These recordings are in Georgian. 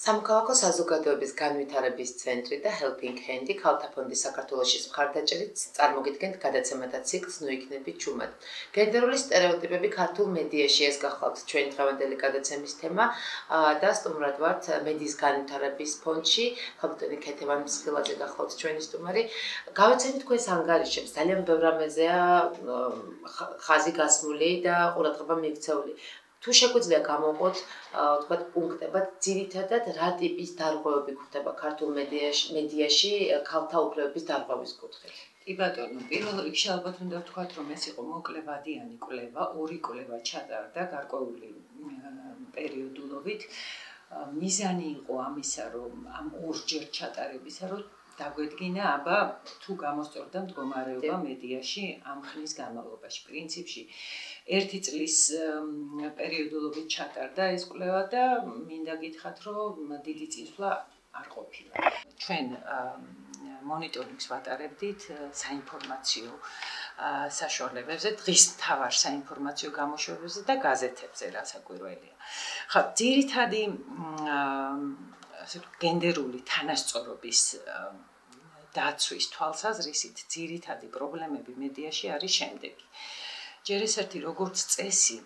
სამოქალაქო საზოგადოების განვითარების ცენტრი და Helping Hand ქალთა ფონდის საქართველოს მხარდაჭერით წარმოგიდგენთ გადაცემათა ციკლს ნუ იქნებით ჩუმად. გენდერული სტერეოტიპები ქართულ მედიაში ეს გახლავთ ჩვენი დღევანდელი გადაცემის თემა და სტუმრად ვართ მედიის განვითარების ფონდში ქალბატონი ქეთევან მსხილაძე გახლავთ ჩვენი სტუმარი. გავაცემით თქვენს ანგარიშებს, ძალიან ბევრ რამეზეა ხაზი გასმული და ყურადღება მიიქცეული. თუ შეგვიძლია გამოვყოთ, თქვათ, პუნქტებად, ძირითადად რა ტიპის დარღვევები გვხდება ქართულ მედიაში ქალთა უფლებების დარღვევის კუთხით? კი ბატონო, პირველ რიგში ალბათ უნდა ვთქვათ, რომ ეს იყო მოკლევადიანი კვლევა, ორი კვლევა ჩატარდა გარკვეული პერიოდულობით. მიზანი იყო ამისა, რომ ამ ორჯერ ჩატარებისა, რომ დაგვედგინა, აბა თუ გამოსწორდა მდგომარეობა მედიაში ამ ხნის განმავლობაში. პრინციპში ერთი წლის პერიოდულობით ჩატარდა ეს კვლევა და მინდა გითხრათ, რომ დიდი წინსვლა არ ყოფილა. ჩვენ მონიტორინგს ვატარებდით საინფორმაციო საშუალებებზე, დღის მთავარ საინფორმაციო გამოშვებებზე და გაზეთებზე, რასაკვირველია. ხო, ძირითადი გენდერული თანასწორობის დაცვის თვალსაზრისით ძირითადი პრობლემები მედიაში არის შემდეგი. ჯერ ესეთი როგორც წესი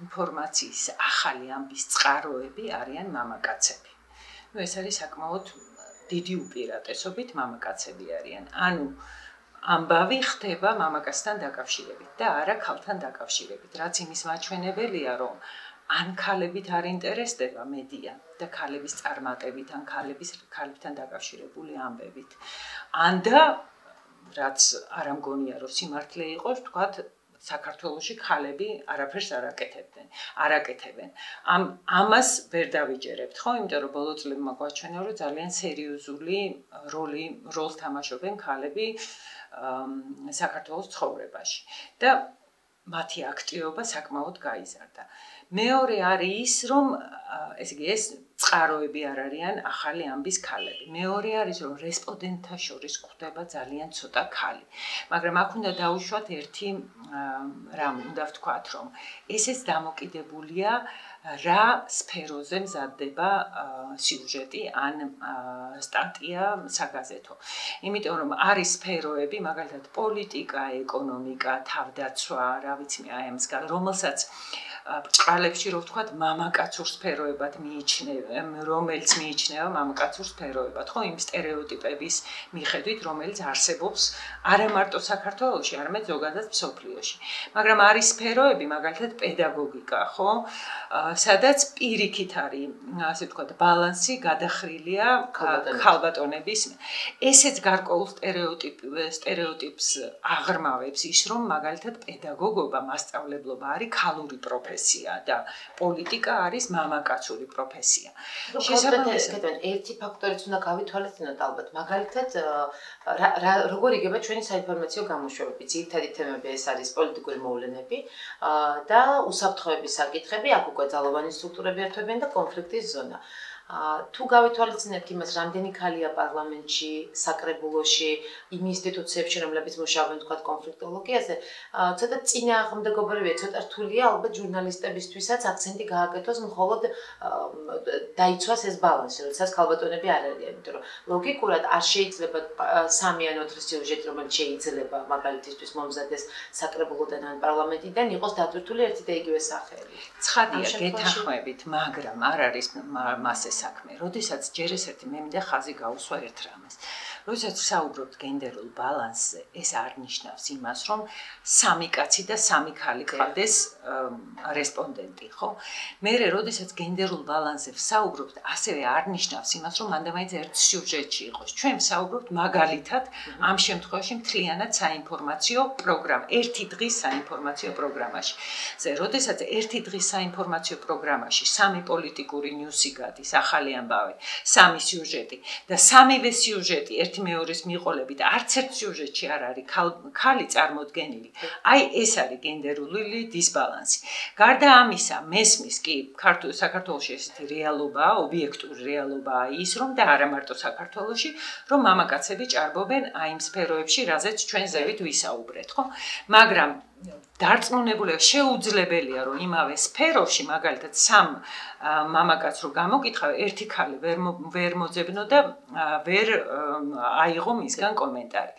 ინფორმაციის ახალი ამბის წყაროები არიან მამაკაცები. ეს არის საკმაოდ დიდი უპირატესობით მამაკაცები არიან. ანუ ამბავი ხდება მამაკაცთან დაკავშირებით და არა ქალთან დაკავშირებით, რაც იმის მაჩვენებელია, რომ ან ქალებით არ ინტერესდება მედია და ქალების წარმატებით, ან ქალებთან დაკავშირებული ამბებით. ან და რაც არ ამგონია, რომ სიმართლე იყოს, თქვათ, საქართველოში ქალები არაფერს არ აკეთებენ. ამას ვერ დავიჯერებთ, ხო? იმიტომ რომ ბოლო წლებმა გვაჩვენა, რომ ძალიან სერიოზული როლს თამაშობენ ქალები საქართველოს ცხოვრებაში და მათი აქტივობა საკმაოდ გაიზარდა. მეორე არის ის, რომ ეს წყაროები არ არიან ახალი ამბის ქალები. მეორე არის, რომ რესპონდენტთა შორის გვხვდება ძალიან ცოტა ქალი. მაგრამ აქ უნდა დაუშვათ ერთი რამ, უნდა ვთქვათ, რომ ესეც დამოკიდებულია რა სფეროზე მზადდება სიუჟეტი ან სტატია საგაზეთო. იმიტომ რომ არის სფეროები, მაგალითად პოლიტიკა, ეკონომიკა, თავდაცვა, რა ვიცი მე, აი ამის რომელსაც ბრწყალებში რო ვთქვათ მამაკაცურ სფეროებად რომელიც მიიჩნევა მამაკაცურ სფეროებად, ხო, იმ სტერეოტიპების მიხედვით, რომელიც არსებობს არა მარტო საქართველოში, არამედ ზოგადად მსოფლიოში. მაგრამ არის სფეროები, მაგალითად პედაგოგიკა, ხო, სადაც პირიქით არის, ასე ვთქვათ, ბალანსი გადახრილია ქალბატონების. ესეც გარკვეულ სტერეოტიპს აღრმავებს ის, რომ მაგალითად პედაგოგობა, მასწავლებლობა არის ქალური პროფესია და პოლიტიკა არის მამაკაცური პროფესია. შესაბამისად, ერთი ფაქტორიც უნდა გავითვალისწინოთ ალბათ. მაგალითად, როგორ იგება ჩვენი საინფორმაციო გამოშვებები? ძირითადი თემები ეს არის პოლიტიკური მოვლენები და უსაფრთხოების საკითხები, აქ უკვე ძალოვანი სტრუქტურები ერთვებიან და კონფლიქტის ზონა. თუ გავითვალისწინებთ იმას, რამდენი ქალია პარლამენტში, საკრებულოში, იმ ინსტიტუციებში, რომლებიც მუშაობენ, თქვათ, კონფლიქტოლოგიაზე, ცოტა წინააღმდეგობრივია, ცოტა რთულია ალბათ ჟურნალისტებისთვისაც აქცენტი გააკეთოს, მხოლოდ დაიცვას ეს ბალანსი, როდესაც ქალბატონები არ არიან, იმიტომ რომ ლოგიკურად არ შეიძლება 3 ან 4 სიუჟეტი, რომელიც შეიძლება მაგალითისთვის მომზადეს საკრებულოდან ან პარლამენტიდან, იყოს დატვირთული ერთი და იგივე სახელი. ცხადია, გეთანხმებით, მაგრამ არ არის მასე საქმე. როდესაც ჯერ ესეთი მე მინდა ხაზი გაუსვა ერთ რამეს. როდესაც საუბრობთ გენდერულ ბალანსზე, ეს არ ნიშნავს იმას, რომ 3 კაცი და 3 ქალი ყავდეს რესპონდენტი, ხო? მერე როდესაც გენდერულ ბალანსზე ვსაუბრობთ, ასევე არ ნიშნავს იმას, რომ მანდ-მაინც ერთ სიუჟეტში იყოს. ჩვენ ვსაუბრობთ მაგალითად ამ შემთხვევაში მთლიანად საინფორმაციო პროგრამა, ერთი დღის საინფორმაციო პროგრამაში. როდესაც ერთი დღის საინფორმაციო პროგრამაში 3 პოლიტიკური ნიუსი გადის, ახალი ამბავი, 3 სიუჟეტი და 3-ვე სიუჟეტი ერთი მეორეს მიყოლებით, არც ერთ სიუჟეტში არ არის ქალი წარმოდგენილი. აი ეს არის გენდერული დისბალანსი. გარდა ამისა, მესმის კი საქართველოში ესეთი რეალობაა, ობიექტური რეალობაა ის, რომ და არა მარტო საქართველოში, რომ მამაკაცები ჭარბობენ აი იმ სფეროებში, რაზეც ჩვენ ზევით ვისაუბრეთ, ხო? მაგრამ დარწმუნებულია შეუძლებელია რომ იმავე სფეროში მაგალითად სამ მამაკაცს რო გამოკითხავ ერთი ხალი ვერ მოძებნო და ვერ აიღო მისგან კომენტარი.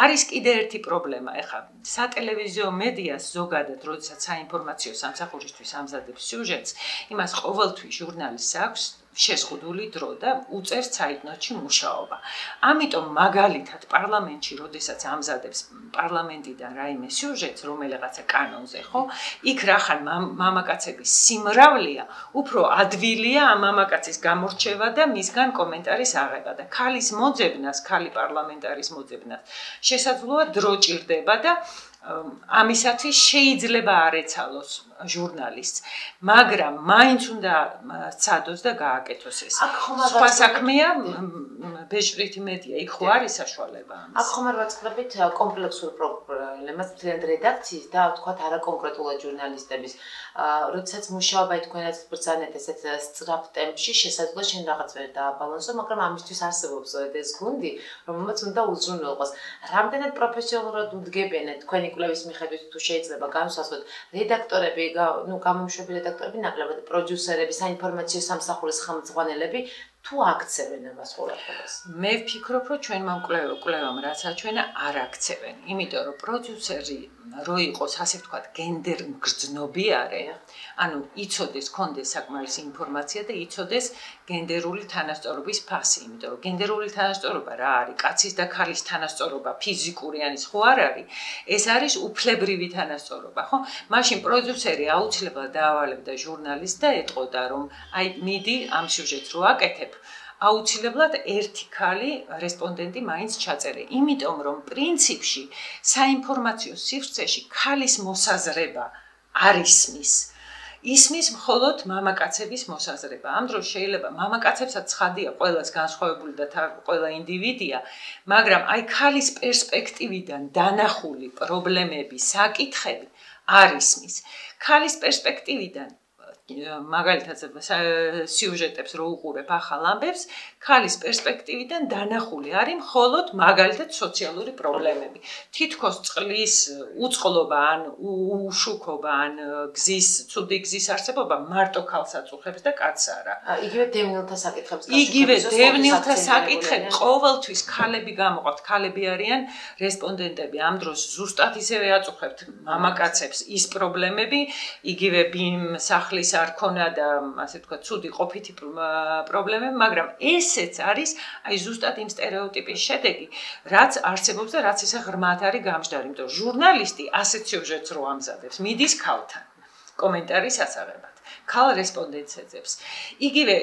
არის კიდე ერთი პრობლემა, ეხლა სატელევიზიო მედიას ზოგადად, როდესაც საინფორმაციო სამსახურისთვის ამზადებს სიუჟეტს, იმას ყოველთვის ჟურნალისტს აქვს შეზღუდული დრო და უწევს ცაითნოთში მუშაობა. ამიტომ მაგალითად პარლამენტში, როდესაც ამზადებს პარლამენტიდან რაიმე სიუჟეტს, რომელიღაცა კანონზე, ხო? იქ რახან მამაკაცების სიმრავლეა, უფრო ადვილია ამ მამაკაცის გამორჩევა და მისგან კომენტარის აღება და ქალის მოძებნას, ქალი პარლამენტარის მოძებნას შესაძლოა დრო ჭირდება და ამისათვის შეიძლება არ ეცალოს ჟურნალისტს, მაგრამ მაინც უნდა სცადოს და გააკეთოს ეს. სხვა საქმეა ბეჭდვითი მედია, იქ ხო არის საშუალება ამის. აქ ხომ არ ვაწყდებით კომპლექსურ პრობლემას მთლიან რედაქციის და თქვათ არაკონკრეტულად ჟურნალისტების. როდესაც მუშაობა თქვენაც ბრძანეთ ესეთ სწრაფ ტემპში, შესაძლოა შენ რაღაც ვერ დააბალანსო, მაგრამ ამისთვის არსებობს ეს გუნდი, რომელმაც უნდა უზრუნველყოს. რამდენად პროფესიონალურად უდგებიან თქვენი კვლევის მიხედვით თუ შეიძლება განსაზღვროთ რედაქტორები, გამომშვები რედაქტორები, ნაკლებად პროდიუსერები, საინფორმაციო სამსახურის ხელმძღვანელები თუ აქცევენ ამას ყველაფერს? მე ვფიქრობ, რომ ჩვენმა კვლევამ რაც აჩვენა, არ აქცევენ, იმიტომ რომ პროდიუსერი რო იყოს, ასე ვთქვათ, გენდერ მგრძნობიარე, ანუ იცოდეს, კონდეს საკმარისი ინფორმაცია და იცოდეს გენდერული თანასწორობის ფასი, იმიტომ რომ გენდერული თანასწორობა რა არის? კაცის და ქალის თანასწორობა, ფიზიკური ანის ხო არ არის? ეს არის უფლებრივი თანასწორობა, ხო? მაშინ პროდიუსერი აუცილებლად დაავალებდა ჟურნალისტს და ეტყოდა, რომ აი მიდი ამ სიუჟეტს რო აკეთებ, აუცილებლად ერთი ქალი რესპონდენტი მაინც ჩაწერე, იმიტომ რომ პრინციპში საინფორმაციო სივრცეში ქალის მოსაზრება არ ისმის მხოლოდ მამაკაცების მოსაზრება. ამ დროს შეიძლება მამაკაცებსაც ცხადია, ყველას განსხვავებული და ყველა ინდივიდია, მაგრამ აი ქალის პერსპექტივიდან დანახული პრობლემები, საკითხები არ ისმის. ქალის პერსპექტივიდან მაგალითად სიუჟეტებს რო უყურებ ახალ ამბებს, ქალის პერსპექტივიდან დანახული არის მხოლოდ მაგალითად სოციალური პრობლემები. თითქოს წყლის უწყლობა ან უშუქობა ან ცუდი გზის არსებობა მარტო ქალს აწუხებს და კაცს არა. იგივე დევნილთა საკითხებს იგივე დევნილთა საკითხები ყოველთვის ქალები გამოყავთ, ქალები არიან რესპონდენტები. ამ დროს ზუსტად ისევე აწუხებთ მამაკაცებს ის პრობლემები, იგივე ბიმ სახლის არ ქონა და ასე ვთქვათ, ცუდი ყოფითი პრობლემები, მაგრამ ესეც არის აი ზუსტად იმ სტერეოტიპის შედეგი, რაც არსებობს და რაც ესე ღრმად არის გამჟდარი, იმიტომ რომ ჟურნალისტი ასეთ სიუჟეტს რო ამზადებს, მიდის ქალთან კომენტარის ასაღებად. ქალ რესპონდენტს ეძებს. იგივე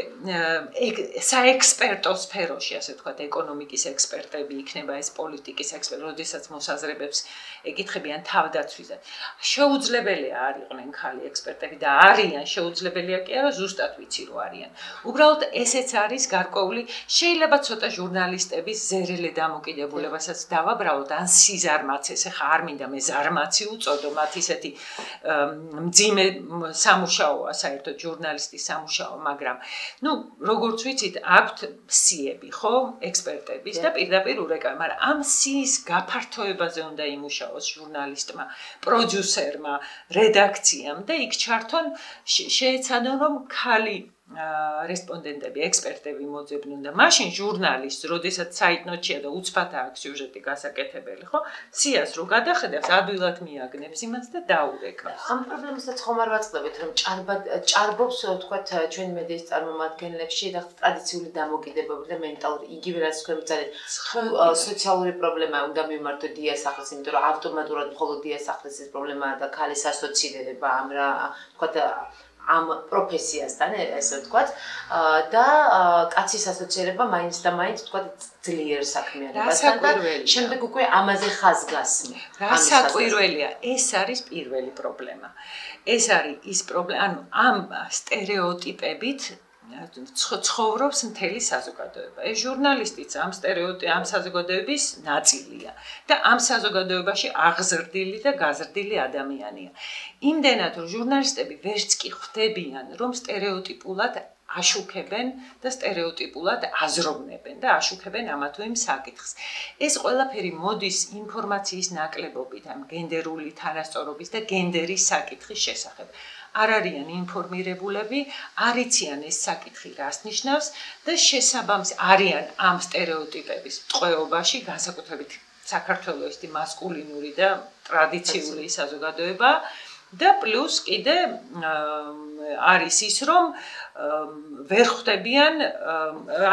საექსპერტო სფეროში, ასე ვთქვათ, ეკონომიკის ექსპერტები იქნება, ეს პოლიტიკის ექსპერტები, როდესაც მოსაზრებებს ეკითხებიან თავდაცვისგან. შეუძლებელია არ იყვნენ ქალი ექსპერტები და არიან, შეუძლებელია კი არა, ზუსტად ვიცი რომ არიან. უბრალოდ ესეც არის გარკვეული, შეიძლება ცოტა ჟურნალისტების ზერელე დამოკიდებულებასაც დავაბრალოთ, ან სიზარმაც, ეს ხა არ მინდა მე ზარმაცი უწოდო, მათ ისეთი მძიმე სამუშაოა საერთოდ ჟურნალისტის სამუშაო, მაგრამ როგორც ვიცით, აქვთ სიები, ხო, ექსპერტების და პირდაპირ ურეკავენ, მაგრამ ამ სიის გაფართოებაზე უნდა იმუშაოს ჟურნალისტმა, პროდიუსერმა, რედაქციამ და იქ ჩართონ შეეცადონ რომ ქალი რესპონდენტები, ექსპერტები მოძებნონ და მაშინ ჟურნალისტს, როდესაც საიტნოთშია და უცბად აქვს სიუჟეტი გასაკეთებელი, ხო? სიას რო გადახედავს, ადვილად მიაგნებს იმას და დაურეკავს. ამ პრობლემასაც ხომ არ ვაწყდებით, რომ ჭარბობს, ვთქვათ, ჩვენი მედიის წარმომადგენლებში და ტრადიციული დამოკიდებები და მენტალური, იგივე რაც თქვენ ბრძანეთ, თუ სოციალური პრობლემა უნდა მიმართო დიასახლეს, იმიტომ რომ ავტომატურად მხოლოდ დიასახლესის პრობლემაა და ქალის ასოცირება ამ რა, ვთქვათ, ამ პროფესიასთან, ესე ვთქვათ, და კაცის ასოცირება მაინც და მაინც ვთქვათ ძლიერ საქმიანობასთან და შემდეგ უკვე ამაზე ხაზგასმი. რა საკვირველია, ეს არის პირველი პრობლემა. ეს არის ის პრობლემა, ანუ ამ სტერეოტიპებით ცხოვრობს მთელი საზოგადოება. ეს ჟურნალისტიც ამ საზოგადოების ნაწილია და ამ საზოგადოებაში აღზრდილი და გაზრდილი ადამიანია. იმდენად რომ ჟურნალისტები ვერც კი ხვდებიან, რომ სტერეოტიპულად აშუქებენ და სტერეოტიპულად აზროვნებენ და აშუქებენ ამა თუ იმ საკითხს. ეს ყველაფერი მოდის ინფორმაციის ნაკლებობით ამ გენდერული თანასწორობის და გენდერის საკითხის შესახებ. არ არიან ინფორმირებულები, არ იციან ეს საკითხი რას ნიშნავს და შესაბამისად არიან ამ სტერეოტიპების ტყვეობაში, განსაკუთრებით საქართველოს მასკულინური და ტრადიციული საზოგადოება და პლუს კიდე არის ის, რომ ვერ ხვდებიან,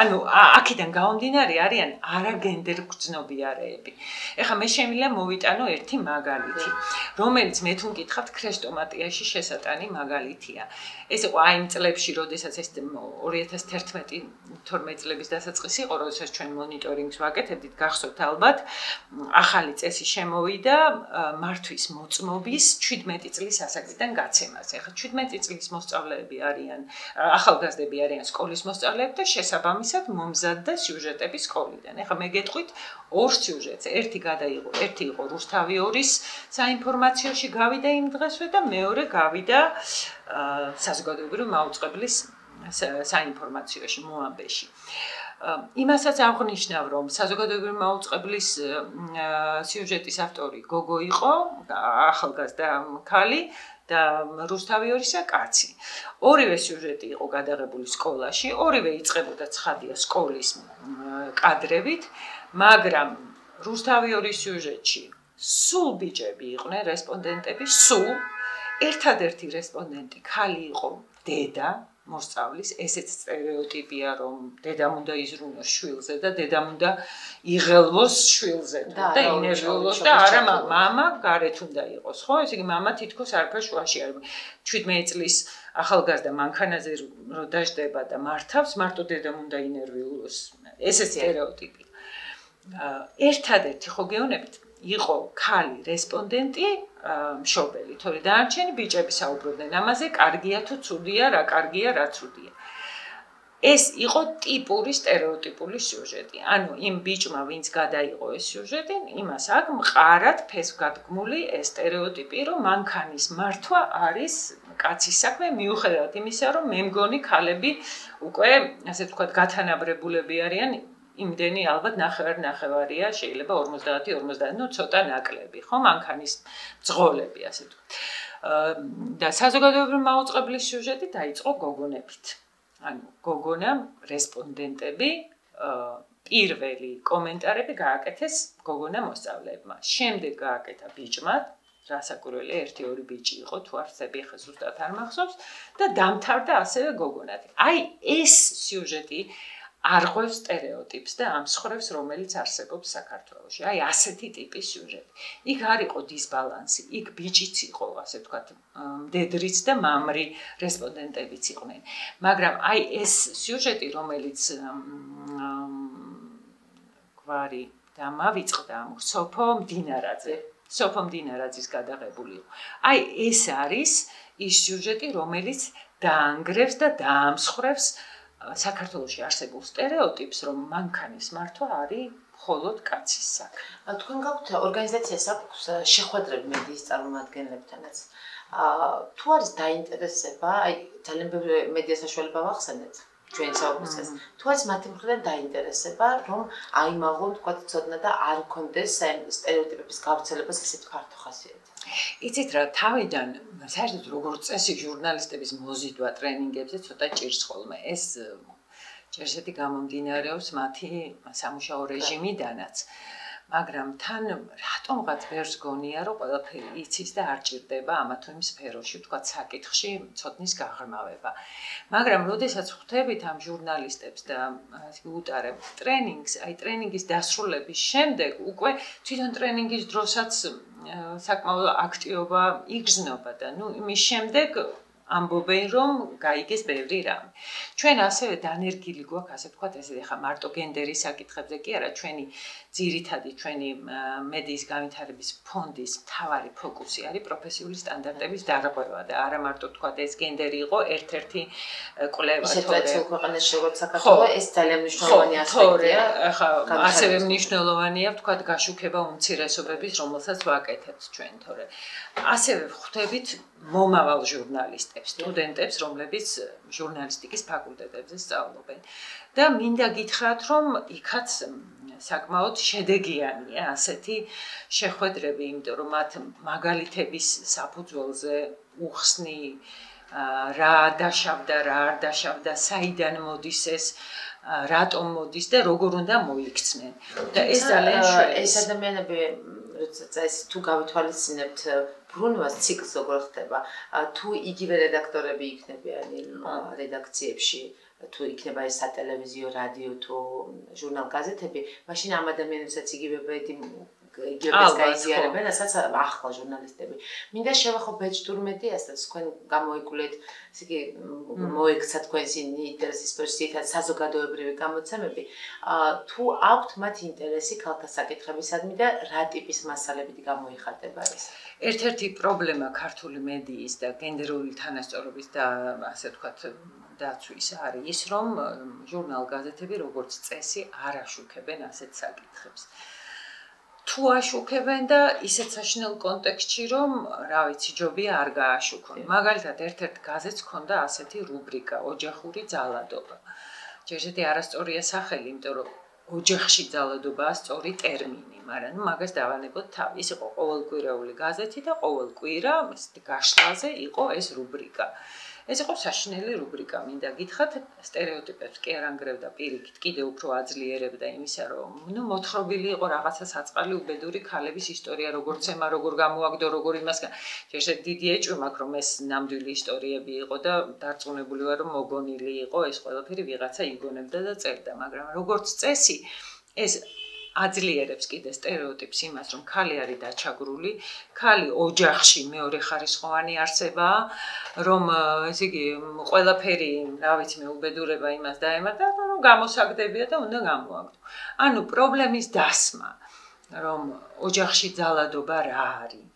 ანუ აქედან გამომდინარე არიან არაგენდერ გრძნობიარეები. ეხლა მე შემიძლია მოვიტანო ერთი მაგალითი, რომელიც მე თუ მკითხავთ ქრესტომატიაში შესატანი მაგალითია. ეს იყო აი იმ წლებში, როდესაც ეს 2011-12 წლების დასაწყისი იყო, როდესაც ჩვენ მონიტორინგს ვაკეთებდით, გახსოვთ ალბათ, ახალი წესი შემოვიდა მართვის მოწმობის 17 წლის ასაკიდან გაცემაზე. ეხლა 17 წლის მოსწავლეები არიან, ახალგაზრდები არიან სკოლის მოსწავლეები და შესაბამისად მომზადდა სიუჟეტები სკოლიდან. ეხლა მე გეტყვით ორ სიუჟეტს, ერთი გადაიღო, ერთი იყო რუსთავი 2-ის საინფორმაციოში გავიდა იმ დღესვე და მეორე გავიდა საზოგადოებრივი მაუწყებლის საინფორმაციოში მოამბეში. იმასაც აღნიშნავ, რომ საზოგადოებრივი მაუწყებლის სიუჟეტის ავტორი გოგო იყო, ახალგაზრდა ქალი და რუსთავი 2-ისა კაცი. ორივე სიუჟეტი იყო გადაღებული სკოლაში, ორივე იწყებოდა ცხადია სკოლის კადრებით, მაგრამ რუსთავი 2-ის სიუჟეტში სულ ბიჭები იყვნენ რესპონდენტები, სულ ერთადერთი რესპონდენტი ქალი იყო დედა მოსწავლის, ესეც სტერეოტიპია, რომ დედამ უნდა იზრუნოს შვილზე და დედამ უნდა იღელვოს შვილზე და ინერვიულოს და არა მამა გარეთ უნდა იყოს, ხო? ესე იგი მამა თითქოს არაფერ შუაში არ 17 წლის ახალგაზრდა მანქანაზე რო დაждდება და მართავს, მარტო დედამ უნდა ინერვიულოს. ესეც სტერეოტიპია. ერთადერთი ხო გეუბნებით იყო ქალი რესპონდენტი მშობელი, თორე დანარჩენი ბიჭები საუბრობდნენ ამაზე, კარგია თუ ცუდია, რა კარგია, რა ცუდია. ეს იყო ტიპური სტერეოტიპული სიუჟეტი. ანუ იმ ბიჭმა, ვინც გადაიღო ეს სიუჟეტი, იმას აქვს მყარად ფესვგადგმული ეს სტერეოტიპი, რომ მანქანის მართვა არის კაცის საქმე, მიუხედავად იმისა, რომ მე მგონი ქალები უკვე, ასე ვთქვათ, გათანაბრებულები არიან. იმდენი ალბათ ნახევარია, შეიძლება 50-50, ну ცოტა ნაკლები, ხო, მანქანის ძღოლები, ასე ვთქვათ. და საზოგადოებრივი მაუწყებლის სიუჟეტი დაიწყო გოგონებით. ანუ გოგონა რესპონდენტები პირველი კომენტარები გააკეთეს გოგონა მოსწავლეებმა. შემდეგ გააკეთა ბიჭმა, რასაკვირველია, 1-2 ბიჭი იყო, თუ არსები ხა ზუსტად არ მახსოვს და დამთავრდა ასევე გოგონად. აი ეს სიუჟეტი არღვევს სტერეოტიპს და ამსხრევს, რომელიც არსებობს საქართველოში. აი ასეთი ტიპის სიუჟეტი. იქ არ იყო დისბალანსი, იქ ბიჭიც იყო, ასე ვთქვათ, მდედრიც და მამრი რესპონდენტებიც იყვნენ. მაგრამ აი ეს სიუჟეტი, რომელიც გვარი დამავიწყდა სოფო მდინარაძე, სოფო მდინარაძის გადაღებული იყო. აი ეს არის ის სიუჟეტი, რომელიც დაანგრევს და დაამსხრევს საქართველოში არსებულ სტერეოტიპს, რომ მანქანის მართვა არის მხოლოდ კაცის საქმე. თქვენ გაქვთ ორგანიზაციას აქვს შეხვედრები მედიის წარმომადგენლებთანაც. თუ არის დაინტერესება, აი ძალიან ბევრი მედია საშუალება ვახსენეთ ჩვენ საუბრისას. თუ არის მათი მხრიდან დაინტერესება, რომ აიმაღონ, თქვა ცოდნა და არ მქონდეს სტერეოტიპების გავრცელებას ისეთ ფართო ხასიათი. იცით რა, თავიდან საერთოდ როგორც წესი ჟურნალისტების მოზიდვა ტრენინგებზე ცოტა ჭირს ხოლმე. ეს ჭერსეთი გამომდინარეობს მათი სამუშაო რეჟიმიდანაც. მაგრამ თან რატომღაც ვერს გონია, რომ ყველაფერი იცის და არ ჭირდება ამა თუ იმ სფეროში, ვთქვათ, საკითხში ცოდნის გაღრმავება. მაგრამ როდესაც ხვდებით ამ ჟურნალისტებს და უტარებთ ტრენინგს, აი ტრენინგის დასრულების შემდეგ უკვე თვითონ ტრენინგის დროსაც საკმაოდ აქტიობა იგრძნობა და ნუ იმის შემდეგ ამბობენ, რომ გაიგეს ბევრი რამე. ჩვენ ასევე დანერგილი გვაქვს, ასე ვთქვათ, ესე ხა მარტო გენდერის საკითხებზე კი არა, ჩვენი ძირითადი ჩვენი მედიის განვითარების ფონდის მთავარი ფოკუსი არის პროფესიული სტანდარტების დარღვევა და არა მარტო ვთქვათ, ეს გენდერი იყო ერთ-ერთი კვლევა თორე ქვეყანაში როგორც საქართველოს ეს ძალიან მნიშვნელოვანი ასპექტია. ხა ასევე მნიშვნელოვანია ვთქვათ გაშუქება უმცირესობების, რომელსაც ვაკეთებთ ჩვენ, თორე ასევე ხვდებით მომავალ ჟურნალისტებს, სტუდენტებს, რომლებიც ჟურნალისტიკის ფაკულტეტებზე სწავლობენ. და მინდა გითხრათ, რომ იქაც საკმაოდ შედეგიანია ასეთი შეხვედრები, იმიტომ რომ მათ მაგალითების საფუძველზე უხსნი რა დაშავდა, რა არ დაშავდა, საიდან მოდის ეს, რატომ მოდის და როგორ უნდა მოიქცნენ. და ეს ძალიან შეიძლება. ეს ადამიანები, როდესაც ეს თუ გავითვალისწინებთ ბრუნვას ციკლს როგორ ხდება, თუ იგივე რედაქტორები იქნებიან რედაქციებში, თუ იქნება ეს სატელევიზიო, რადიო თუ ჟურნალ-გაზეთები, მაშინ ამ ადამიანებსაც იგივე ბედი იგივეს გაიზიარებენ, რასაც ახლა ჟურნალისტები. მინდა შევახო ბეჭდურმეტი ასაც თქვენ გამოიგულეთ, ესე იგი მოექცა თქვენს ინტერესის პროსტიტად საზოგადოებრივი გამოცემები, თუ აქვთ მათ ინტერესი ქალთა საკითხებისადმი და რა ტიპის მასალებით გამოიხატება ეს? ერთ-ერთი პრობლემა ქართული მედიის და გენდერული თანასწორობის და ასე ვთქვათ დაცვის არის ის, რომ ჟურნალ-გაზეთები როგორც წესი არ აშუქებენ ასეთ საკითხებს. თუ აშუქებენ და ისეთ საშინელ კონტექსტში, რომ რა ვიცი, ჯობია არ გააშუქონ. მაგალითად, ერთ-ერთ გაზეთს ჰქონდა ასეთი რუბრიკა ოჯახური ძალადობა. ჯერჯერობით არასწორია სახელი, იმიტომ რომ ოჯახში ძალადობაა სწორი ტერმინი, მაგრამ მაგას დავანებოთ თავი. ის იყო ყოველკვირეული გაზეთი და ყოველ კვირა გაშლაზე იყო ეს რუბრიკა. ეს იყო საშინელი რუბრიკა, მინდა გითხრათ, სტერეოტიპებს კი არ ანგრევდა პირიქით, კიდევ უფრო აძლიერებდა იმისა, რომ მოთხრობილი იყო რაღაცა საწყალი უბედური ქალების ისტორია, როგორც ემა, როგორ გამოაგდო, როგორ იმას. ჯერჯერობით დიდი ეჭვი მაქვს, რომ ეს ნამდვილი ისტორიები იყო და დარწმუნებული ვარ, რომ მოგონილი იყო ეს ყველაფერი ვიღაცა იგონებდა და წერდა, მაგრამ როგორც წესი, ეს აძლიერებს კიდე სტერეოტიპს იმას, რომ ქალი არის დაჩაგრული, ქალი ოჯახში მეორე ხარისხოვანი არსებაა, რომ ესე იგი ყველაფერი, რა ვიცი, მეუბედურება იმას დაემატა, რომ გამოსაგდებია და უნდა გამოაგდო. ანუ პრობლემის დასმა, რომ ოჯახში ძალადობა რა არის,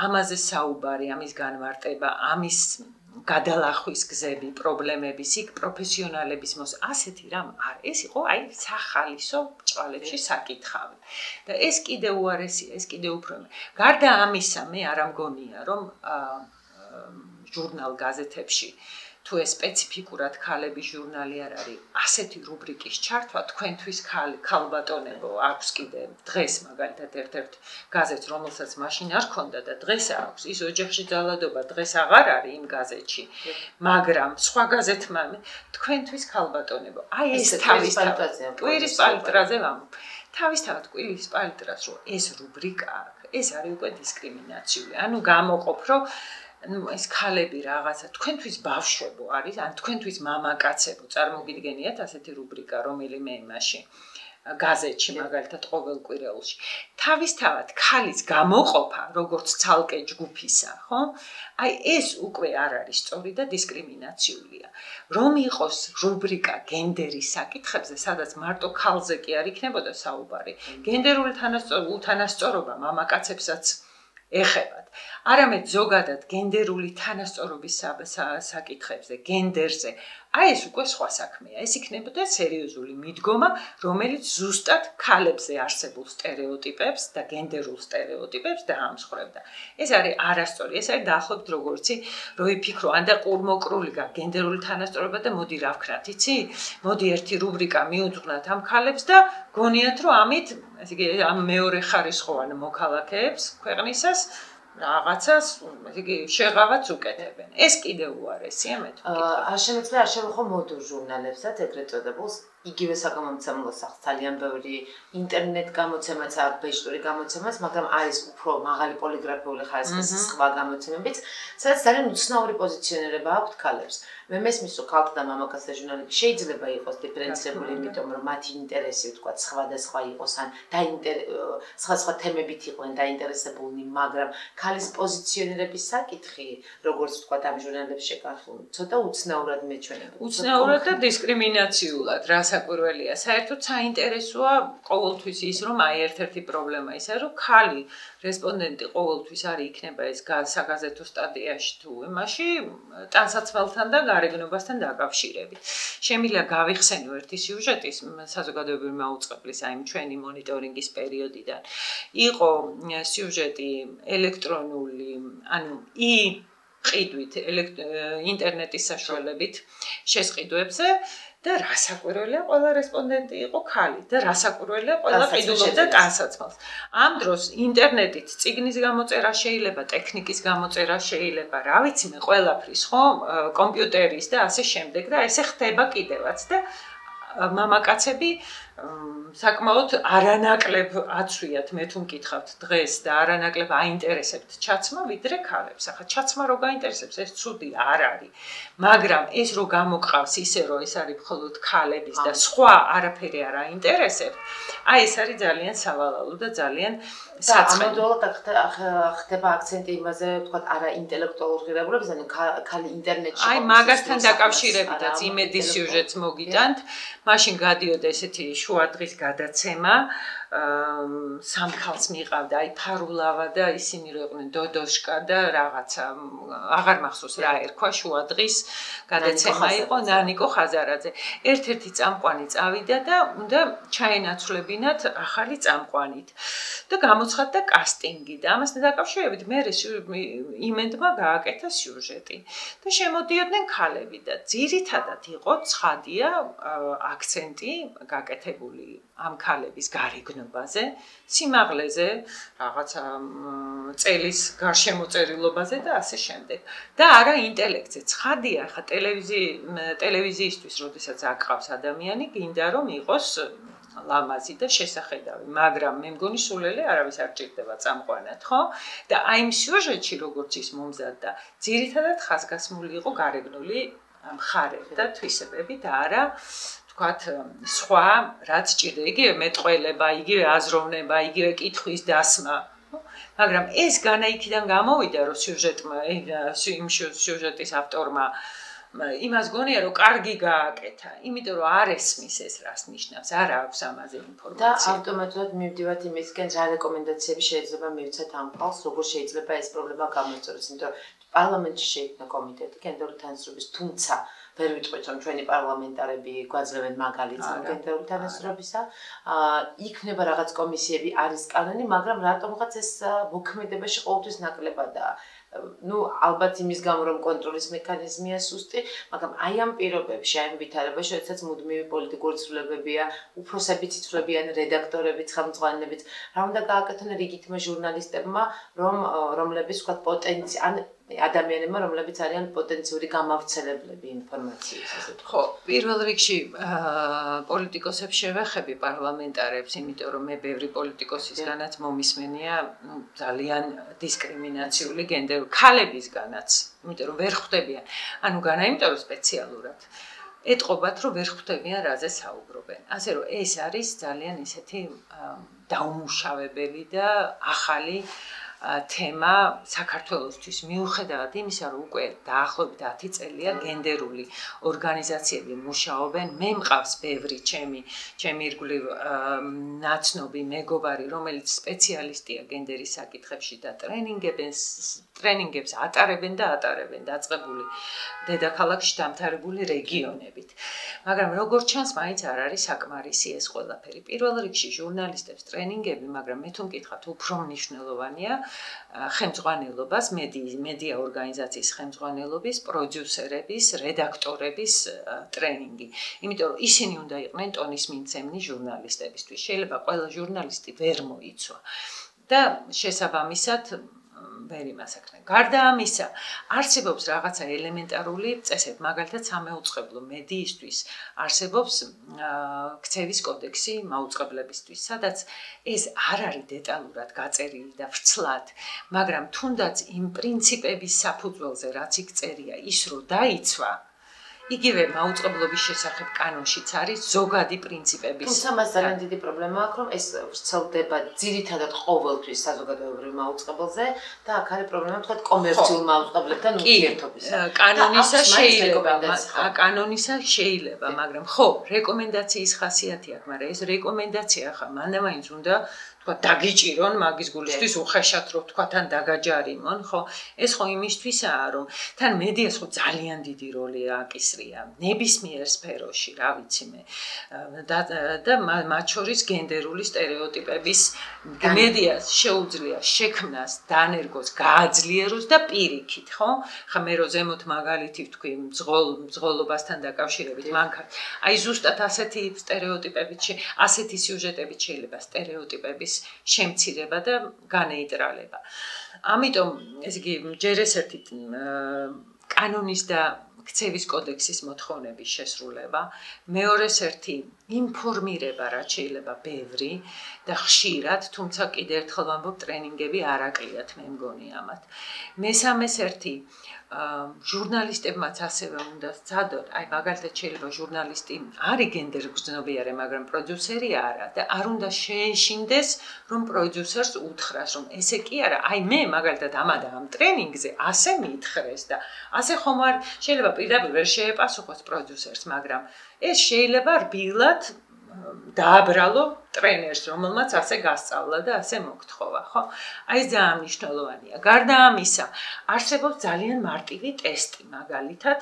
ამაზე საუბარი, ამის განმარტება, ამის გადალახვის გზები, პრობლემების, იქ პროფესიონალების ასეთი რამ არ. ეს იყო აი სახალისო ბრჭყალებში საკითხავი. და ეს კიდე უარესია, ეს კიდე უფრო. გარდა ამისა, მე არ ამგონია, რომ ჟურნალ-გაზეთებში თუ ეს სპეციფიკურად ქალების ჟურნალი არ არის, ასეთი რუბრიკის ჩართვა თქვენთვის ქალბატონებო აქვს კიდე დღეს მაგალითად ერთ-ერთ გაზეთს, რომელსაც მაშინ არ ქონდა და დღეს აქვს, ის ოჯახში ძალადობა დღეს აღარ არის იმ გაზეთში, მაგრამ სხვა გაზეთმა თქვენთვის ქალბატონებო, აი ეს თავისთავად კვირის პალიტრაზე ვამბობ. თავისთავად კვირის პალიტრას რომ ეს რუბრიკა აქვს, ეს არის უკვე დისკრიმინაციული. ანუ გამოყოფ, რომ ეს ქალები რაღაცა თქვენთვის ბავშვებო არის, ან თქვენთვის მამაკაცებო, წარმოგიდგენიათ ასეთი რუბრიკა რომელიმე იმაში გაზეთში მაგალითად ყოველკვირეულში. თავისთავად ქალის გამოყოფა როგორც ცალკე ჯგუფისა, ხო? აი ეს უკვე არ არის სწორი და დისკრიმინაციულია. რომ იყოს რუბრიკა გენდერის საკითხებზე, სადაც მარტო ქალზე კი არ იქნებოდა საუბარი, გენდერული თანასწორობა მამაკაცებსაც ეხებათ. არამედ ზოგადად გენდერული თანასწორობის საკითხებზე, გენდერზე. აი ეს უკვე სხვა საქმეა. ეს იქნებოდა სერიოზული მიდგომა, რომელიც ზუსტად ქალებზე არსებულ სტერეოტიპებს და გენდერულ სტერეოტიპებს დაამსხვრევდა. ეს არის არასწორი, ეს არის დაახლოებით როგორც რო იფიქრო, ან და ყურმოკრული გენდერული თანასწორობა და მოდი რა ვქნათ, იცი? მოდი ერთი რუბრიკა მიუძღვნათ ამ ქალებს და გონიათ, რომ ამით, ესე იგი, ამ მეორე ხარისხოვან მოქალაქეებს ქვეყნისას რაღაცას, ესე იგი, შეღავაც უკეთებენ. ეს კიდევ უარესია მე თვითონ. არ შემიძლია არ შევეხო მოდურ ჟურნალებსაც, ეგრეთ წოდებულს, იგივე საგამომცემლო სახს, ძალიან ბევრი ინტერნეტ გამოცემაც არ ბეჭდური გამოცემაც, მაგრამ არის უფრო მაღალი პოლიგრაფიული ხარისხის სხვა გამოცემებიც, სადაც ძალიან უცნაური პოზიციონირება აქვთ ქალებს. მე მესმის, რომ ქალთა და მამაკაცთა ჟურნალები შეიძლება იყოს დიფერენცირებული, იმიტომ რომ მათი ინტერესი, ვთქვათ, სხვადასხვა იყოს, ან სხვა თემებით იყვნენ დაინტერესებულნი, მაგრამ ქალის პოზიციონირების საკითხი, როგორც ვთქვათ, ამ ჟურნალებში შეკარხული, ცოტა უცნაურად მეჩვენებოდა. უცნაურად და დისკრიმინაციულად, რა საკვირველია. საერთოდ საინტერესოა ყოველთვის ის, რომ აი ერთ-ერთი პრობლემა ისაა, რომ ქალი რესპონდენტი ყოველთვის არის იქნება ეს საგაზეთო სტატიაში თუ იმაში ტანსაცმელთან და გარეგნობასთან დაკავშირებით. შემიძლია გავიხსენო ერთი სიუჟეტი საზოგადოებრივი მაუწყებლის აი ჩვენი მონიტორინგის პერიოდიდან. იყო სიუჟეტი ელექტრონული, ანუ ყიდვით ინტერნეტის საშუალებით შესყიდვებზე და რასაკვირველია ყველა რესპონდენტი იყო ქალი და რასაკვირველია ყველა ყიდულობდა ტანსაცმელს. ამ დროს ინტერნეტით წიგნის გამოწერა შეიძლება, ტექნიკის გამოწერა შეიძლება, რა ვიცი მე ყველაფრის ხო, კომპიუტერის და ასე შემდეგ და ესე ხდება კიდევაც და მამაკაცები საკმაოდ არანაკლებ აცვიათ მე თუ მკითხავთ დღეს და არანაკლებ აინტერესებთ ჩაცმა ვიდრე ქალებს. ახლა ჩაცმა რო გაინტერესებს ეს ცუდი არ არის. მაგრამ ეს რო გამოყავს ისე რომ ეს არის მხოლოდ ქალების და სხვა არაფერი არ აინტერესებთ, აი ეს არის ძალიან სავალალო და ძალიან საწყენი. ხდება აქცენტი იმაზე, ვთქვათ, არა ინტელექტუალურ ღირებულებას, ანუ ქალი ინტერნეტში. აი მაგასთან დაკავშირებითაც იმედის სიუჟეტს მოგიტანთ, მაშინ გადიოდა ესეთი შუადღის გადაცემა, სამქალს მიყავდა, აი ფარულავა და ისინი რო იყვნენ დოდოშკა და რაღაცა, აღარ მახსოვს რა ერქვა შუადღის გადაცემა იყო ნანიკო ხაზარაძე. ერთ-ერთი წამყვანი წავიდა და უნდა ჩაენაცვლებინათ ახალი წამყვანით. და გამოცხადდა კასტინგი და ამასთან დაკავშირებით მე იმედმა გააკეთა სიუჟეტი და შემოდიოდნენ ქალები და ძირითადად იყო ცხადია აქცენტი გაკეთებული ამ ქალების გარეგნობაზე, სიმაღლეზე, რაღაცა წელის გარშემოწერილობაზე და ასე შემდეგ. და არა ინტელექტზე. ცხადია, ხა ტელევიზიისთვის, როდესაც აკყავს ადამიანი, გინდა რომ იყოს ლამაზი და შესახედავი, მაგრამ მე მგონი სულელი არავის არ ჭირდება წამყვანად, ხო? და აი იმ სიუჟეტში როგორც ის მომზადდა, ძირითადად ხაზგასმული იყო გარეგნული მხარეები და თვისებები და არა ვთქვათ, სხვა რაც ჭირდა, იგივე მეტყველება, იგივე აზროვნება, იგივე კითხვის დასმა. მაგრამ ეს განაიქიდან გამოვიდა, რომ იმ სიუჟეტის ავტორმა იმას გონია, რომ კარგი გააკეთა, იმიტომ რომ არ ესმის ეს რას ნიშნავს, არ აქვს ამაზე ინფორმაცია. და ავტომატურად მივდივართ იმისკენ, რა რეკომენდაციები შეიძლება მივცეთ ამ ფალს, როგორ შეიძლება ეს პრობლემა გამოიწვიოს, იმიტომ რომ პარლამენტში შეიქმნა კომიტეტი გენდერული თანასწორობის, თუმცა ვერ ვიტყვით, რომ ჩვენი პარლამენტარები გვაძლევენ მაგალითს გენდერული თანასწორობისა. იქნება რაღაც კომისიები, არის კანონი, მაგრამ რატომღაც ეს მოქმედებაში ყოველთვის ნაკლებადაა. ну ალბათ იმის გამო რომ კონტროლის მექანიზმია სუსტი, მაგრამ აი ამ პირობებში, აი ამ ვითარებაში, როდესაც მუდმივი პოლიტიკური ცვლილებებია, უფროსებიც იცვლებიან, რედაქტორებიც, ხელმძღვანელებიც, რა უნდა გააკეთონ რიგითმა ჟურნალისტებმა, რომლებიც ვთქვათ პოტენციალ ადამიანებმა, რომლებიც არიან პოტენციური გამავრცელებლები ინფორმაციის, ასე ვთქვათ. ხო, პირველ რიგში პოლიტიკოსებს შევეხები პარლამენტარებს, იმიტომ რომ მე ბევრი პოლიტიკოსისგანაც მომისმენია, ძალიან დისკრიმინაციული გენდერული ქალებისგანაც, იმიტომ რომ ვერ ხვდებიან. ანუ განა იმიტომ რომ სპეციალურად ეტყობათ, რომ ვერ ხვდებიან რაზე საუბრობენ. ასე რომ ეს არის ძალიან ისეთი დაუმუშავებელი და ახალი თემა საქართველოსთვის მიუხედავად იმისა, რომ უკვე დაახლოებით 10 წელია გენდერული ორგანიზაციები მუშაობენ. მე მყავს ბევრი ჩემი ირგვლივ ნაცნობი მეგობარი, რომელიც სპეციალისტია გენდერის საკითხებში და ტრენინგებს ატარებენ დაწყებული დედაქალაქში დამთავრებული რეგიონებით. მაგრამ როგორც ჩანს, მაინც არ არის საკმარისი ეს ყველაფერი. პირველ რიგში ჟურნალისტებს ტრენინგები, მაგრამ მე თუ მკითხავთ, უფრო მნიშვნელოვანია ხელმძღვანელობას, მედია ორგანიზაციის ხელმძღვანელობის, პროდიუსერების, რედაქტორების ტრენინგი. იმიტომ რომ ისინი უნდა იყვნენ ტონის მიმცემნი ჟურნალისტებისთვის. შეიძლება ყველა ჟურნალისტი ვერ მოიცვა და შესაბამისად ვერ იმასაკრენ. გარდა ამისა, არსებობს რაღაცა ელემენტარული წესები, მაგალითად სამაუწყებლო მედიისთვის არსებობს ქცევის კოდექსი მაუწყებლებისთვის, სადაც ეს არ არის დეტალურად გაწერილი და ვრცლად, მაგრამ თუნდაც იმ პრინციპების საფუძველზე, რაც იქ წერია, ის რო დაიცვა, იგივე მაუწყებლობის შესახებ კანონშიც არის ზოგადი პრინციპების. თუმცა მას ძალიან დიდი პრობლემა აქვს, რომ ეს ვრცელდება ძირითადად ყოველთვის საზოგადოებრივ მაუწყებელზე და აქ არის პრობლემა თქვა კომერციულ მაუწყებლებთან ურთიერთობისა. კანონისა შეიძლება, მაგრამ ხო, რეკომენდაციის ხასიათი აქვს, მაგრამ ეს რეკომენდაცია ხა მანდამაინც უნდა თქვა დაგიჭირონ მაგის გულისთვის უხეშად რო თქვა თან დაგაჯარიმონ, ხო? ეს ხო იმისთვისაა, რომ თან მედიას ხო ძალიან დიდი როლი აკისრია ნებისმიერ სფეროში, რა ვიცი მე. და მათ შორის გენდერული სტერეოტიპების მედიას შეუძლია შექმნას, დანერგოს, გააძლიეროს და პირიქით, ხო? ხა მე რო ზემოთ მაგალითი ვთქვი მძღოლობასთან დაკავშირებით მანქანა. აი ზუსტად ასეთი სტერეოტიპებით, ასეთი სიუჟეტებით შეიძლება სტერეოტიპების შემცირება და განეიტრალება. ამიტომ ესე იგი ჯერ ესეთი კანონის და ქცევის კოდექსის მოთხოვნების შესრულება, მეორეს ერთი ინფორმირება, რაც შეიძლება ბევრი და ხშირად, თუმცა კიდევ ერთხელ ვამბობ, ტრენინგები არ აკლიათ, მე მგონი ამათ. მესამეს ერთი ჟურნალისტებმაც ასევე უნდა სცადოთ, აი მაგალითად შეიძლება ჟურნალისტი არის გენდერგრძნობიარე, მაგრამ პროდიუსერი არა და არ უნდა შეეშინდეს, რომ პროდიუსერს უთხრას, რომ ესე კი არა, აი მე მაგალითად ამ ტრენინგზე ასე მითხრეს და ასე ხომ არ შეიძლება პირდაპირ ვერ შეეპასუხოს პროდიუსერს, მაგრამ ეს შეიძლება რბილად დააბრალო ტრენერს, რომელმაც ასე გასწავლა და ასე მოგთხოვა, ხო? აი ეს ძალიან მნიშვნელოვანია. გარდა ამისა, არსებობს ძალიან მარტივი ტესტი, მაგალითად,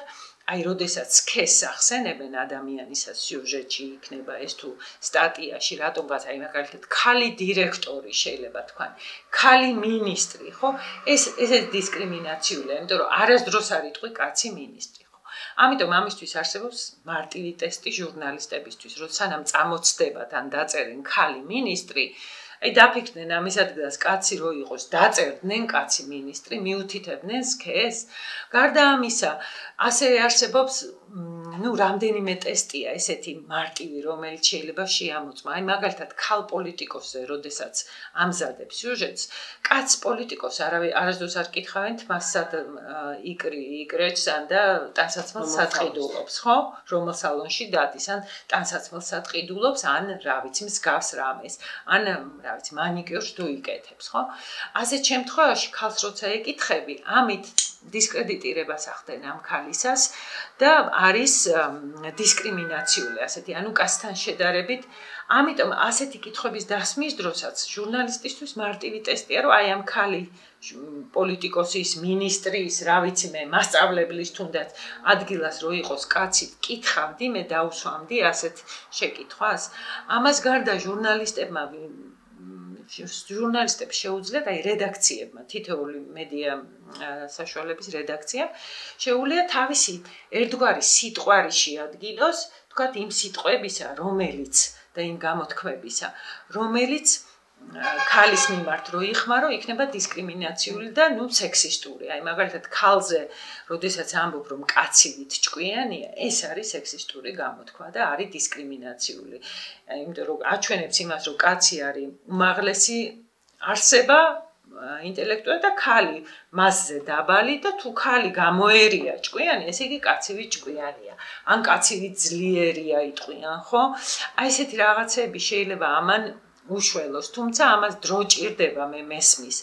აი, როდესაც სქესს ახსენებენ ადამიანისას სიუჟეტში იქნება ეს თუ სტატიაში, რატომღაც აი მაგალითად ქალი დირექტორი შეიძლება თქვან, ქალი მინისტრი, ხო? ეს დისკრიმინაციულია, იმიტომ რომ არასდროს არ იტყვი კაცი მინისტრი. ამიტომ ამისთვის არსებობს მარტივი ტესტი ჟურნალისტებისთვის, რომ სანამ წამოწდებათ ან დაწერენ ქალი მინისტრი, აი დაფიქრდნენ ამის ადგილას კაცი რო იყოს, დაწერდნენ კაცი მინისტრი, მიუთითებდნენ სქესს. გარდა ამისა, ასე არსებობს რამდენიმე ტესტია ესეთი მარტივი, რომელიც შეიძლება შეამოწმა. აი მაგალითად, ქალ პოლიტიკოსზე, როდესაც ამზადებს სიუჟეტს, კაც პოლიტიკოს არასდროს არ კითხავენ თმასად იკრეჭს ან და ტანსაცმელს საწყიდულობს, ხო? რომელ სალონში დადის, ან ტანსაცმელს საწყიდულობს, ან რა ვიცი, მსგავს რამეს, ან რა ვიცი, მანიკიურს თუ იკეთებს, ხო? ასეთ შემთხვევაში ქალს როცა ეკითხები, ამით დისკრედიტირებას ახდენ ამ ქალისას და არის დისკრიმინაციული ასეთი, ანუ კაცთან შედარებით. ამიტომ ასეთი კითხვების დასმის დროსაც ჟურნალისტისთვის მარტივი ტესტია, რომ აი ამ ქალი პოლიტიკოსის, მინისტრის, რა ვიცი მე, მასწავლებლის თუნდაც ადგილას რო იყოს კაცი, კითხავდი, მე დაუსვამდი ასეთ შეკითხვას. ამას გარდა ჟურნალისტებს შეუძლიათ, აი რედაქციებმა, თითოეული მედია საშუალების რედაქციამ შეუძლია თავისი ერთგვარი სიტყვარი შეადგინოს, თქვათ იმ სიტყვებისა, რომელიც და იმ გამოთქმებისა, რომელიც ქალის მიმართ რო იხმარო, იქნება დისკრიმინაციული და სექსისტური. აი მაგალითად ქალზე, როდესაც ამბობ, რომ კაცივით ჭკვიანია, ეს არის სექსისტური გამოთქმა და არის დისკრიმინაციული. იმიტომ რომ აჩვენებს იმას, რომ კაცი არის უმაღლესი არსება ინტელექტუალურად და ქალი მასზე დაბალი და თუ ქალი გამოერია ჭკვიანი, ესე იგი კაცივით ჭკვიანია. ან კაცივით ძლიერია იტყვიან, ხო? აი ესეთი რაღაცები შეიძლება ამან უშველოს, თუმცა ამას დრო ჭირდება მე მესმის,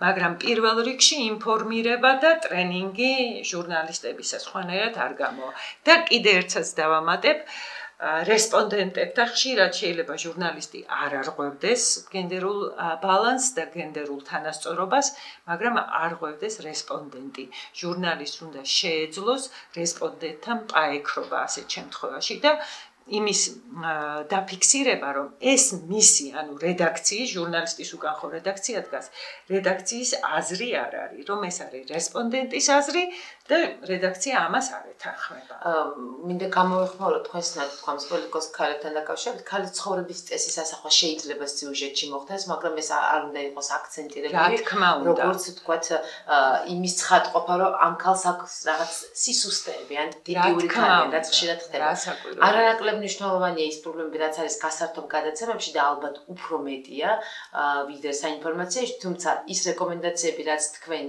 მაგრამ პირველ რიგში ინფორმირება და ტრენინგი ჟურნალისტებისას ხვანაირად არ გამოვა. და კიდე ერთსაც დავამატებ, რესპონდენტებთან ხშირად შეიძლება ჟურნალისტი არ არღვევდეს გენდერულ ბალანსს და გენდერულ თანასწორობას, მაგრამ არ ღვევდეს რესპონდენტი. ჟურნალისტს უნდა შეეძლოს რესპონდენტთან პაექრობა ასეთ შემთხვევაში და იმის დაფიქსირება, რომ ეს მისი, ანუ რედაქციის, ჟურნალისტის უკან ხო რედაქცია დგას, რედაქციის აზრი არ არის, რომ ეს არის რესპონდენტის აზრი და რედაქცია ამას არ ეთანხმება. მინდა გამოვიხმაუროთ თქვენს ნათქვამს პოლიტიკოს ქალებთან დაკავშირებით, ქალის ცხოვრების წესის ასახვა შეიძლება სიუჟეტში მოხდეს, მაგრამ ეს არ უნდა იყოს აქცენტირებული, როგორც ვთქვათ, იმის ცხადყოფა, რომ ამ ქალს აქვს რაღაც სისუსტეები, ან დიდიური ქალი, რაც ხშირად ხდება. არანაკლებ მნიშვნელოვანია ის პრობლემები, რაც არის გასართობ გადაცემებში და ალბათ უფრო მეტია ვიდრე საინფორმაციოში, თუმცა ის რეკომენდაციები, რაც თქვენ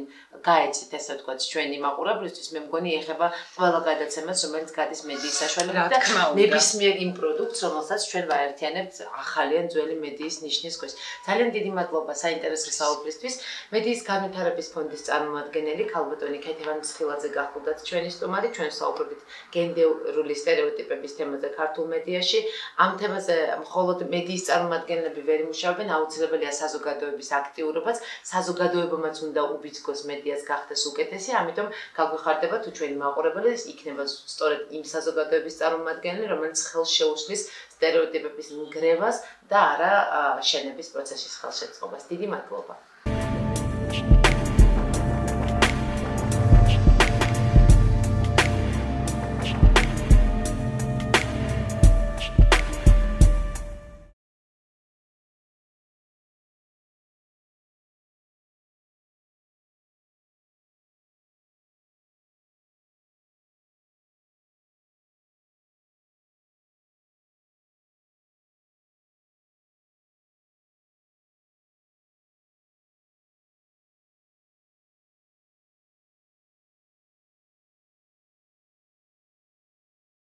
გაეცით, ასე ვთქვათ, ჩვენი მაყურებლისთვის, მე მგონი ეხება ყველა გადაცემას, რომელიც გადის მედიის საშუალებით და ნებისმიერ იმ პროდუქტს, რომელსაც ჩვენ ვაერთიანებთ ახალი ან ძველი მედიის ნიშნის ქვეშ. ძალიან დიდი მადლობა საინტერესო საუბრისთვის. მედიის განვითარების ფონდის წარმომადგენელი ქალბატონი ქეთევან მსხილაძე გახლდათ ჩვენი სტუმარი, ჩვენ საუბრობთ გენდერული სტერეოტიპების თემაზე. ქართულ მედიაში ამ თემაზე მხოლოდ მედიის წარმომადგენლები ვერ იმუშავებენ, აუცილებელია საზოგადოების აქტიურობაც, საზოგადოებამაც უნდა უბიძგოს მედიას გახდეს უკეთესი, ამიტომ გაგვიხარდება თუ ჩვენი მაყურებელი იქნება სწორედ იმ საზოგადოების წარმომადგენელი, რომელიც ხელს შეუშლის სტერეოტიპების ნგრევას და არა შენების პროცესის ხელშეწყობას. დიდი მადლობა.